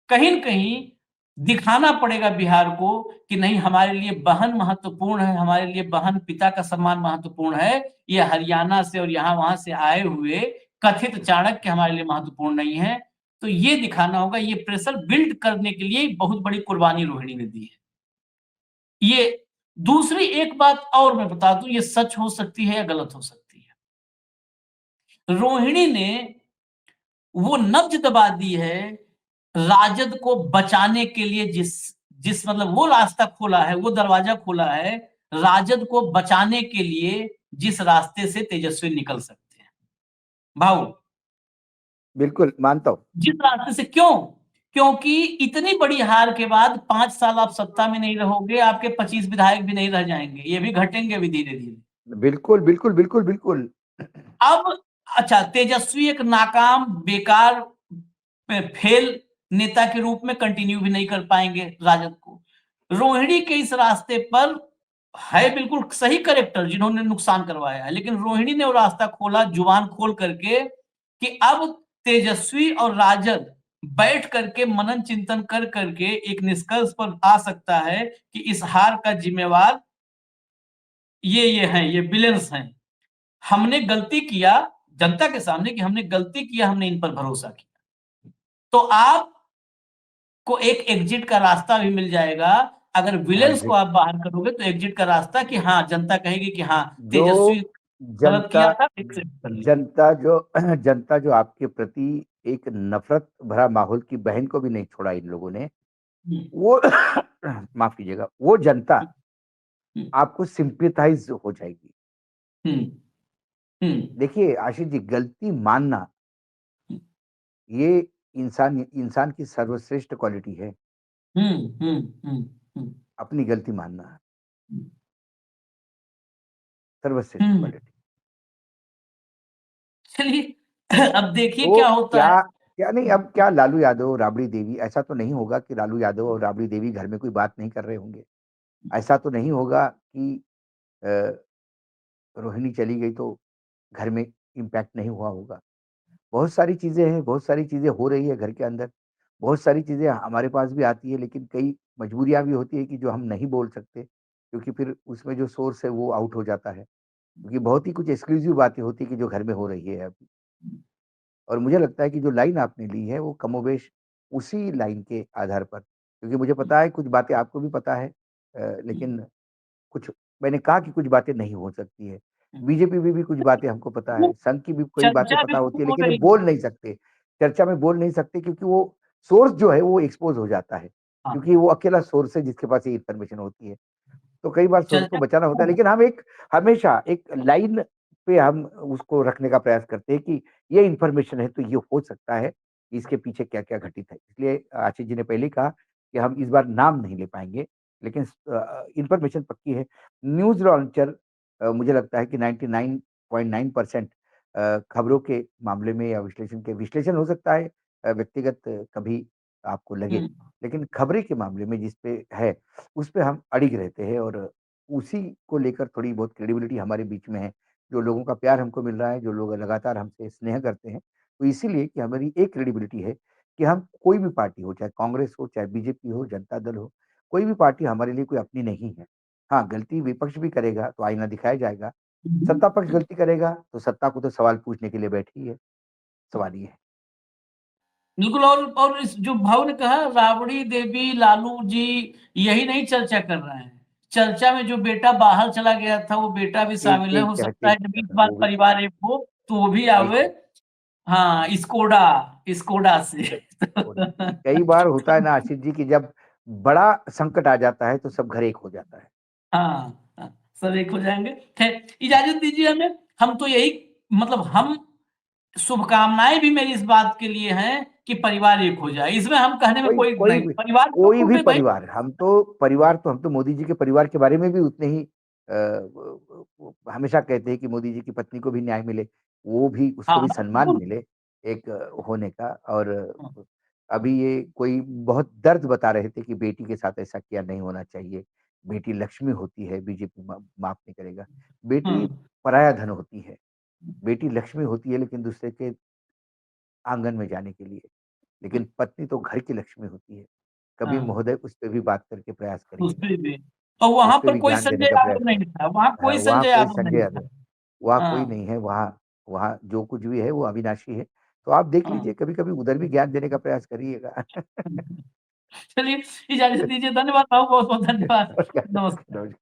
कहीं न कहीं दिखाना पड़ेगा बिहार को कि नहीं, हमारे लिए बहन महत्वपूर्ण है, हमारे लिए बहन, पिता का सम्मान महत्वपूर्ण है। ये हरियाणा से और यहाँ-वहाँ से आए हुए कथित चाणक्य हमारे लिए महत्वपूर्ण नहीं है। तो ये दिखाना होगा, ये प्रेशर बिल्ड करने के लिए बहुत बड़ी कुर्बानी रोहिणी ने दी है। ये दूसरी एक बात और मैं बता दूं, ये सच हो सकती है या गलत हो सकती है। रोहिणी ने वो नब्ज दबा दी है राजद को बचाने के लिए, जिस मतलब वो रास्ता खोला है, वो दरवाजा खोला है राजद को बचाने के लिए, जिस रास्ते से तेजस्वी निकल सकते हैं। भाऊ, बिल्कुल मानता हूं। जिस रास्ते से, क्यों? क्योंकि इतनी बड़ी हार के बाद 5 साल आप सत्ता में नहीं रहोगे, आपके 25 विधायक भी नहीं रह जाएंगे, ये भी घटेंगे भी धीरे धीरे। बिल्कुल बिल्कुल बिल्कुल बिल्कुल। अब अच्छा, तेजस्वी एक नाकाम, बेकार, फेल नेता के रूप में कंटिन्यू भी नहीं कर पाएंगे राजद को। रोहिणी के इस रास्ते पर है बिल्कुल सही करेक्टर जिन्होंने नुकसान करवाया है, लेकिन रोहिणी ने वो रास्ता खोला जुबान खोल करके कि अब तेजस्वी और राजद बैठ करके मनन चिंतन कर करके एक निष्कर्ष पर आ सकता है कि इस हार का जिम्मेवार ये हैं, ये विलेंस हैं। हमने गलती किया जनता के सामने कि हमने गलती किया, हमने इन पर भरोसा किया। तो आप को एक एग्जिट का रास्ता भी मिल जाएगा। अगर विलेंस को आप बाहर करोगे तो एग्जिट का रास्ता कि हाँ, जनता कहेगी कि हाँ तेजस्वी गलत जनता किया था, एक्सेप्ट कर लिया। जनता जो आपके प्रति एक नफरत भरा माहौल की बहन को भी नहीं छोड़ा इन लोगों ने, वो माफ कीजिएगा, वो जनता आपको सिंपैथाइज हो जाएगी। देखिए आशीष जी, गलती मानना ये इंसान की सर्वश्रेष्ठ क्वालिटी है। अपनी गलती मानना सर्वश्रेष्ठ क्वालिटी। चलिए अब देखिए तो क्या होता क्या है। क्या नहीं, अब क्या लालू यादव, राबड़ी देवी, ऐसा तो नहीं होगा कि लालू यादव और राबड़ी देवी घर में कोई बात नहीं कर रहे होंगे? ऐसा तो नहीं होगा कि अ, रोहिणी चली गई तो घर में इम्पैक्ट नहीं हुआ होगा? बहुत सारी चीजें हैं, बहुत सारी चीजें हो रही है घर के अंदर, बहुत सारी चीजें हमारे पास भी आती है, लेकिन कई मजबूरियां भी होती है कि जो हम नहीं बोल सकते, क्योंकि फिर उसमें जो सोर्स है वो आउट हो जाता है, क्योंकि बहुत ही कुछ एक्सक्लूसिव बातें होती है कि जो घर में हो रही है अभी। और मुझे लगता है कि जो लाइन आपने ली है वो कमोबेश उसी लाइन के आधार पर, क्योंकि मुझे पता है कुछ बातें आपको भी पता है, लेकिन कुछ मैंने कहा कि कुछ बातें नहीं हो सकती है। बीजेपी में भी कुछ बातें हमको पता है, संघ की भी कई बातें चर्चा भी पता होती है, खूब हो लेकिन ये रही बोल है। नहीं सकते। चर्चा में बोल नहीं सकते क्योंकि वो सोर्स जो है वो एक्सपोज़ हो जाता है, हाँ, क्योंकि वो अकेला सोर्स है जिसके पास ये इन्फॉर्मेशन होती है। तो कई बार सोर्स को चर्चा बचाना होता है, खूब लेकिन हम एक हमेशा एक लाइन पे हम उसको रखने का प्रयास करते हैं कि ये इन्फॉर्मेशन है तो ये हो सकता है, इसके पीछे क्या-क्या घटित है। इसलिए आशीष जी ने पहले ही कहा कि हम इस बार नाम नहीं ले पाएँगे, लेकिन इन्फॉर्मेशन पक्की है। न्यूज़ लॉन्चर मुझे लगता है कि 99.9% खबरों के मामले में या विश्लेषण हो सकता है व्यक्तिगत कभी आपको लगे, हुँ, लेकिन खबरें के मामले में जिस पे है, उस पे हम अडिग रहते हैं और उसी को लेकर थोड़ी बहुत क्रेडिबिलिटी हमारे बीच में है। जो लोगों का प्यार हमको मिल रहा है, जो लोग लगातार हमसे स्नेह करते हैं, तो इसीलिए कि हमारी एक क्रेडिबिलिटी है कि हम कोई भी पार्टी हो, चाहे कांग्रेस हो, चाहे बीजेपी हो, जनता दल हो, कोई भी पार्टी हमारे लिए कोई अपनी नहीं है। हाँ, गलती विपक्ष भी करेगा तो आईना दिखाया जाएगा, हुँ। सत्ता पक्ष गलती करेगा तो सत्ता को तो सवाल पूछने के लिए बैठी है, सवाल ये है। बिल्कुल। और इस जो भाव ने कहा राबड़ी देवी, लालू जी यही नहीं चर्चा कर रहे हैं। चर्चा में जो बेटा बाहर चला गया था वो बेटा भी एक शामिल है। एक हो सकता है एक जब इस बार वो भी परिवार एक हो तो वो भी एक आवे। हाँ, स्कोडा से। थोड़ा कई बार होता है ना आशीष जी कि जब बड़ा संकट आ जाता है तो सब घर एक हो जाता है। हाँ, हाँ, सब एक हो जाएँगे। खैर इजाज़त दीजिए हमें। हम तो यही मतलब हम शुभकामनाएँ भी मेरी इस बात के लिए हैं कि परिवार एक हो जाए। इसमें हम कहने में कोई कोई कोई नहीं, भी परिवार तो कोई भी टूटे भाई। परिवार हम तो मोदी जी के परिवार के बारे में भी उतने ही हमेशा कहते हैं कि मोदी जी की पत्नी को भी न्याय मिले, वो भी उसको हाँ, भी सम्मान बिल्कुल। मिले एक होने का और हाँ, अभी ये कोई बहुत दर्द बता रहे थे कि बेटी के साथ ऐसा किया नहीं होना चाहिए। बेटी लक्ष्मी होती है, बीजेपी माफ नहीं करेगा। बेटी हुँ, पराया धन होती है, बेटी लक्ष्मी होती है लेकिन दूसरे के आंगन में जाने के लिए। लेकिन पत्नी तो घर की लक्ष्मी होती है। कभी हाँ। महोदय उस पे भी बात करके प्रयास करिएगा। उसपे भी। और उस वहाँ पे पर भी कोई ज्ञान देने संजय का प्रयास यादव करें। नहीं था, वहाँ कोई वहाँ संजय कोई यादव संजय नहीं था। यादव वहाँ कोई हाँ, नहीं है, वहाँ वहाँ जो कुछ भी है वो अविनाशी है। तो आप देख हाँ। लीजिए कभी-कभी उधर भी ज्ञान देने का प्रयास करिएगा। चलिए इजाज़त दीजिए। धन्यवाद साहब, बहुत-बहुत धन्यवाद। नमस्कार, नमस्कार। नमस्कार।